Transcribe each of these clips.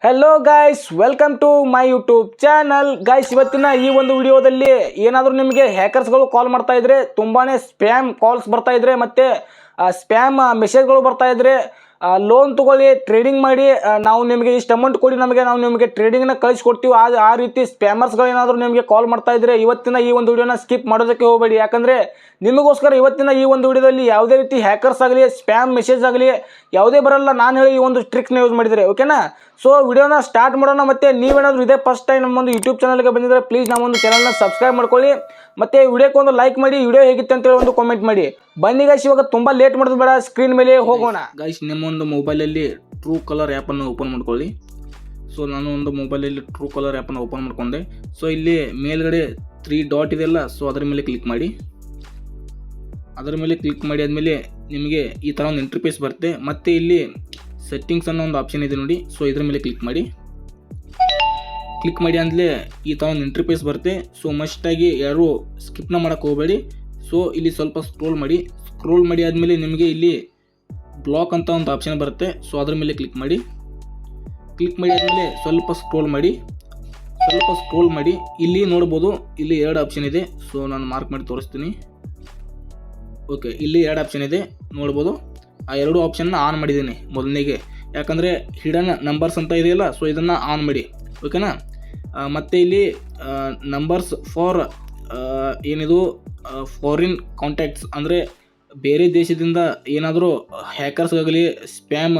Hello guys, welcome to my YouTube channel. Guys, ಇವತ್ತಿನ ಈ ಒಂದು ವಿಡಿಯೋದಲ್ಲಿ ಏನಾದರೂ ನಿಮಗೆ ಹ್ಯಾಕರ್ಸ್ಗಳು ಕಾಲ್ ಮಾಡ್ತಾ ಇದ್ರೆ, ತುಂಬಾನೇ ಸ್ಪ್ಯಾಮ್ ಕಾಲ್ಸ್ ಬರ್ತಾ ಇದ್ರೆ ಮತ್ತೆ ಸ್ಪ್ಯಾಮ್ ಮೆಸೇಜ್ಗಳು ಬರ್ತಾ ಇದ್ರೆ, ಲೋನ್ ತಗೊಳ್ಳಿ, ಟ್ರೇಡಿಂಗ್ ಮಾಡಿ, ನಾವು ನಿಮಗೆ ಇಷ್ಟು ಅಮೌಂಟ್ ಕೊಡಿ, ನಾವು ನಿಮಗೆ ಟ್ರೇಡಿಂಗ್ನ ಕಳಿಸ್ಕೊಡ್ತೀವಿ, ಆ ರೀತಿ ಸ್ಪ್ಯಾಮರ್ಸ್ಗಳು ಏನಾದರೂ ನಿಮಗೆ ಕಾಲ್ ಮಾಡ್ತಾ ಇದ್ರೆ ಇವತ್ತಿನ ಈ ಒಂದು ವಿಡಿಯೋನ ಸ್ಕಿಪ್ ಮಾಡೋದಕ್ಕೆ ಹೋಗಬೇಡಿ. ಯಾಕಂದರೆ ನಿಮಗೋಸ್ಕರ ಇವತ್ತಿನ ಈ ಒಂದು ವಿಡಿಯೋದಲ್ಲಿ ಯಾವುದೇ ರೀತಿ ಹ್ಯಾಕರ್ಸ್ ಆಗಲಿ, ಸ್ಪ್ಯಾಮ್ ಮೆಸೇಜ್ ಆಗಲಿ ಯಾವುದೇ ಬರಲ್ಲ. ನಾನು ಹೇಳಿ ಈ ಒಂದು ಟ್ರಿಕ್ಸ್ನ ಯೂಸ್ ಮಾಡಿದರೆ, ಓಕೆನಾ? ಸೊ ವಿಡಿಯೋನ ಸ್ಟಾರ್ಟ್ ಮಾಡೋಣ. ಮತ್ತು ನೀವೇನಾದರೂ ಇದೇ ಫಸ್ಟ್ ಟೈಮ್ ನಮ್ಮೊಂದು ಯೂಟ್ಯೂಬ್ ಚಾನಲ್ಗೆ ಬಂದಿದ್ದರೆ ಪ್ಲೀಸ್ ನಮ್ಮೊಂದು ಚಾನಲ್ನ ಸಬ್ಸ್ಕ್ರೈಬ್ ಮಾಡ್ಕೊಳ್ಳಿ, ಮತ್ತು ವಿಡಿಯೋಕ್ಕೆ ಒಂದು ಲೈಕ್ ಮಾಡಿ, ವಿಡಿಯೋ ಹೇಗಿತ್ತು ಅಂತೇಳಿ ಒಂದು ಕಾಮೆಂಟ್ ಮಾಡಿ. ಬನ್ನಿ ಗೈಸ್, ಇವಾಗ ತುಂಬ ಲೇಟ್ ಮಾಡೋದು ಬೇಡ, ಸ್ಕ್ರೀನ್ ಮೇಲೆ ಹೋಗೋಣ. ಗೈಸ್, ನಿಮ್ಮೊಂದು ಮೊಬೈಲಲ್ಲಿ ಟ್ರೂ ಕಲರ್ ಆ್ಯಪನ್ನು ಓಪನ್ ಮಾಡ್ಕೊಳ್ಳಿ. ಸೊ ನಾನು ಒಂದು ಮೊಬೈಲಲ್ಲಿ ಟ್ರೂ ಕಲರ್ ಆ್ಯಪನ್ನು ಓಪನ್ ಮಾಡ್ಕೊಂಡೆ. ಸೊ ಇಲ್ಲಿ ಮೇಲ್ಗಡೆ 3 ಡಾಟ್ ಇದೆಯಲ್ಲ, ಸೊ ಅದರ ಮೇಲೆ ಕ್ಲಿಕ್ ಮಾಡಿ. ಅದರ ಮೇಲೆ ಕ್ಲಿಕ್ ಮಾಡಿ ಆದಮೇಲೆ ನಿಮಗೆ ಈ ಥರ ಒಂದು ಇಂಟರ್ಫೇಸ್ ಬರುತ್ತೆ. ಮತ್ತು ಇಲ್ಲಿ ಸೆಟ್ಟಿಂಗ್ಸ್ ಅನ್ನೋ ಒಂದು ಆಪ್ಷನ್ ಇದೆ ನೋಡಿ, ಸೊ ಇದ್ರ ಮೇಲೆ ಕ್ಲಿಕ್ ಮಾಡಿ. ಕ್ಲಿಕ್ ಮಾಡಿ ಅಂದರೆ ಈ ಥರ ಒಂದು ಇಂಟರ್ಫೇಸ್ ಬರುತ್ತೆ. ಸೊ ಮಸ್ಟಾಗಿ ಯಾರು ಸ್ಕಿಪ್ನ ಮಾಡೋಕ್ಕೆ ಹೋಗಬೇಡಿ. ಸೊ ಇಲ್ಲಿ ಸ್ವಲ್ಪ ಸ್ಕ್ರೋಲ್ ಮಾಡಿ ಆದಮೇಲೆ ನಿಮಗೆ ಇಲ್ಲಿ ಬ್ಲಾಕ್ ಅಂತ ಒಂದು ಆಪ್ಷನ್ ಬರುತ್ತೆ. ಸೊ ಅದ್ರ ಮೇಲೆ ಕ್ಲಿಕ್ ಮಾಡಿ ಆದಮೇಲೆ ಸ್ವಲ್ಪ ಸ್ಕ್ರೋಲ್ ಮಾಡಿ ಇಲ್ಲಿ ನೋಡ್ಬೋದು, ಇಲ್ಲಿ 2 ಆಪ್ಷನ್ ಇದೆ. ಸೊ ನಾನು ಮಾರ್ಕ್ ಮಾಡಿ ತೋರಿಸ್ತೀನಿ. ಓಕೆ, ಇಲ್ಲಿ 2 ಆಪ್ಷನ್ ಇದೆ ನೋಡ್ಬೋದು. ಆ 2 ಆಪ್ಷನ್ನ ಆನ್ ಮಾಡಿದ್ದೀನಿ ಮೊದಲನೇಗೆ, ಯಾಕಂದರೆ ಹಿಡನ್ ನಂಬರ್ಸ್ ಅಂತ ಇದೆಯಲ್ಲ, ಸೊ ಇದನ್ನು ಆನ್ ಮಾಡಿ, ಓಕೆನಾ? ಮತ್ತು ಇಲ್ಲಿ ನಂಬರ್ಸ್ ಫಾರ್ ಏನಿದು ಫಾರಿನ್ ಕಾಂಟ್ಯಾಕ್ಟ್ಸ್, ಅಂದರೆ ಬೇರೆ ದೇಶದಿಂದ ಏನಾದರೂ ಹ್ಯಾಕರ್ಸ್ ಆಗಲಿ, ಸ್ಪ್ಯಾಮ್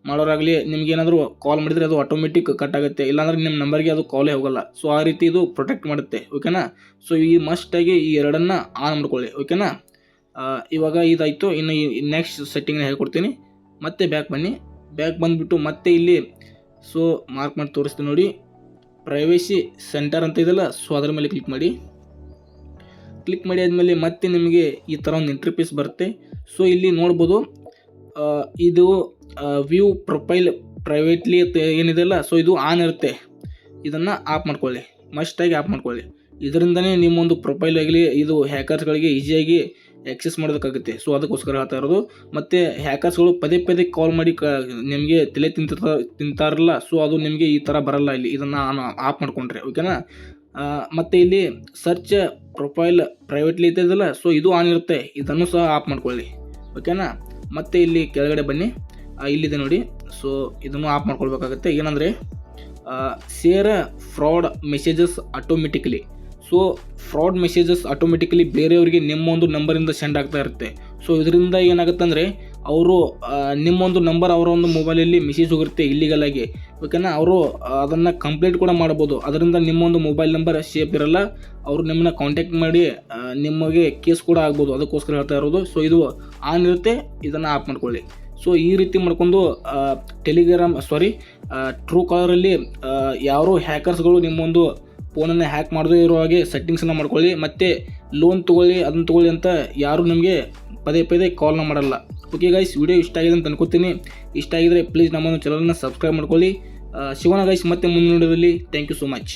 ಮಾಡೋರಾಗಲಿ ನಿಮಗೇನಾದರೂ ಕಾಲ್ ಮಾಡಿದರೆ ಅದು ಆಟೋಮೆಟಿಕ್ ಕಟ್ ಆಗುತ್ತೆ, ಇಲ್ಲಾಂದರೆ ನಿಮ್ಮ ನಂಬರ್ಗೆ ಅದು ಕಾಲೇ ಹೋಗಲ್ಲ. ಸೊ ಆ ರೀತಿ ಇದು ಪ್ರೊಟೆಕ್ಟ್ ಮಾಡುತ್ತೆ, ಓಕೆನಾ? ಸೊ ಈ ಮಸ್ಟಾಗಿ ಈ 2 ಆನ್ ಮಾಡ್ಕೊಳ್ಳಿ, ಓಕೆನಾ? ಇವಾಗ ಇದಾಯಿತು. ಇನ್ನು ನೆಕ್ಸ್ಟ್ ಸೆಟ್ಟಿಂಗ್ನ ಹೇಳ್ಕೊಡ್ತೀನಿ. ಮತ್ತೆ ಬ್ಯಾಕ್ ಬಂದುಬಿಟ್ಟು ಮತ್ತೆ ಇಲ್ಲಿ ಸೊ ಮಾರ್ಕ್ ಮಾಡಿ ತೋರಿಸ್ತೀನಿ ನೋಡಿ, ಪ್ರೈವೇಸಿ ಸೆಂಟರ್ ಅಂತ ಇದೆಯಲ್ಲ, ಸೊ ಅದರ ಮೇಲೆ ಕ್ಲಿಕ್ ಮಾಡಿ ಆದಮೇಲೆ ಮತ್ತೆ ನಿಮಗೆ ಈ ಥರ ಒಂದು ಇಂಟರ್ಫೇಸ್ ಬರುತ್ತೆ. ಸೊ ಇಲ್ಲಿ ನೋಡ್ಬೋದು, ಇದು ವ್ಯೂ ಪ್ರೊಫೈಲ್ ಪ್ರೈವೇಟ್ಲಿ ಏನಿದೆಯಲ್ಲ, ಸೊ ಇದು ಆನ್ ಇರುತ್ತೆ. ಇದನ್ನು ಆಫ್ ಮಾಡ್ಕೊಳ್ಳಿ, ಮಸ್ಟಾಗಿ ಆಫ್ ಮಾಡ್ಕೊಳ್ಳಿ. ಇದರಿಂದನೇ ನಿಮ್ಮೊಂದು ಪ್ರೊಫೈಲ್ ಆಗಲಿ ಇದು ಹ್ಯಾಕರ್ಸ್ಗಳಿಗೆ ಈಸಿಯಾಗಿ ಆಕ್ಸೆಸ್ ಮಾಡೋದಕ್ಕಾಗುತ್ತೆ. ಸೊ ಅದಕ್ಕೋಸ್ಕರ ಹೇಳ್ತಾ ಇರೋದು. ಮತ್ತು ಹ್ಯಾಕರ್ಸ್ಗಳು ಪದೇ ಕಾಲ್ ಮಾಡಿ ನಿಮಗೆ ತಲೆ ತಿಂತಾರಲ್ಲ, ಸೊ ಅದು ನಿಮಗೆ ಈ ಥರ ಬರಲ್ಲ. ಇಲ್ಲಿ ಇದನ್ನು ಆಫ್ ಮಾಡ್ಕೊಂಡ್ರೆ, ಓಕೆನಾ? ಮತ್ತು ಇಲ್ಲಿ ಸರ್ಚ್ ಪ್ರೊಫೈಲ್ ಪ್ರೈವೇಟ್ಲಿ ಇದ್ದದಲ್ಲ, ಸೊ ಇದು ಆನ್ ಇರುತ್ತೆ, ಇದನ್ನು ಸಹ ಆಫ್ ಮಾಡ್ಕೊಳ್ಳಿ, ಓಕೆನಾ? ಮತ್ತು ಇಲ್ಲಿ ಕೆಳಗಡೆ ಬನ್ನಿ, ಇಲ್ಲಿದೆ ನೋಡಿ. ಸೊ ಇದನ್ನು ಆಫ್ ಮಾಡ್ಕೊಳ್ಬೇಕಾಗುತ್ತೆ. ಏನಂದರೆ share fraud messages automatically. So fraud messages automatically ಬೇರೆಯವರಿಗೆ ನಿಮ್ಮೊಂದು ನಂಬರಿಂದ ಸೆಂಡ್ ಆಗ್ತಾ ಇರುತ್ತೆ. ಸೊ ಇದರಿಂದ ಏನಾಗುತ್ತೆ ಅಂದರೆ ಅವರು ನಿಮ್ಮೊಂದು ನಂಬರ್ ಅವರ ಒಂದು ಮೊಬೈಲಲ್ಲಿ ಮೆಸೇಜ್ ಹೋಗಿರುತ್ತೆ ಇಲ್ಲಿಗಲ್ ಆಗಿ, ಓಕೆನಾ? ಅವರು ಅದನ್ನು ಕಂಪ್ಲೇಂಟ್ ಕೂಡ ಮಾಡ್ಬೋದು. ಅದರಿಂದ ನಿಮ್ಮೊಂದು ಮೊಬೈಲ್ ನಂಬರ್ ಸೇಫ್ ಇರಲ್ಲ, ಅವರು ನಿಮ್ಮನ್ನ ಕಾಂಟ್ಯಾಕ್ಟ್ ಮಾಡಿ ನಿಮಗೆ ಕೇಸ್ ಕೂಡ ಆಗ್ಬೋದು. ಅದಕ್ಕೋಸ್ಕರ ಹೇಳ್ತಾ ಇರೋದು. ಸೊ ಇದು ಆನ್ ಇರುತ್ತೆ, ಇದನ್ನು ಆಫ್ ಮಾಡ್ಕೊಳ್ಳಿ. ಸೊ ಈ ರೀತಿ ಮಾಡ್ಕೊಂಡು ಟ್ರೂ ಕಾಲರಲ್ಲಿ ಯಾರು ಹ್ಯಾಕರ್ಸ್ಗಳು ನಿಮ್ಮೊಂದು ಫೋನನ್ನು ಹ್ಯಾಕ್ ಮಾಡದೇ ಇರೋ ಹಾಗೆ ಸೆಟ್ಟಿಂಗ್ಸನ್ನು ಮಾಡ್ಕೊಳ್ಳಿ. ಮತ್ತು ಲೋನ್ ತೊಗೊಳ್ಳಿ, ಅದನ್ನು ತೊಗೊಳ್ಳಿ ಅಂತ ಯಾರು ನಿಮಗೆ ಪದೇ ಕಾಲ್ನ ಮಾಡಲ್ಲ. ಓಕೆ ಗೈಸ್, ವಿಡಿಯೋ ಇಷ್ಟ ಆಗಿದೆ ಅಂತ ಅನ್ಕೋತೀನಿ. ಇಷ್ಟ ಆಗಿದ್ರೆ ಪ್ಲೀಸ್ ನಮ್ಮನ್ನು ಚಾನಲ್ನ ಸಬ್ಸ್ಕ್ರೈಬ್ ಮಾಡ್ಕೊಳ್ಳಿ. ಸಿಗೋಣ ಗೈಸ್ ಮತ್ತೆ ಮುಂದಿನ ವಿಡಿಯೋದಲ್ಲಿ. Thank you so much.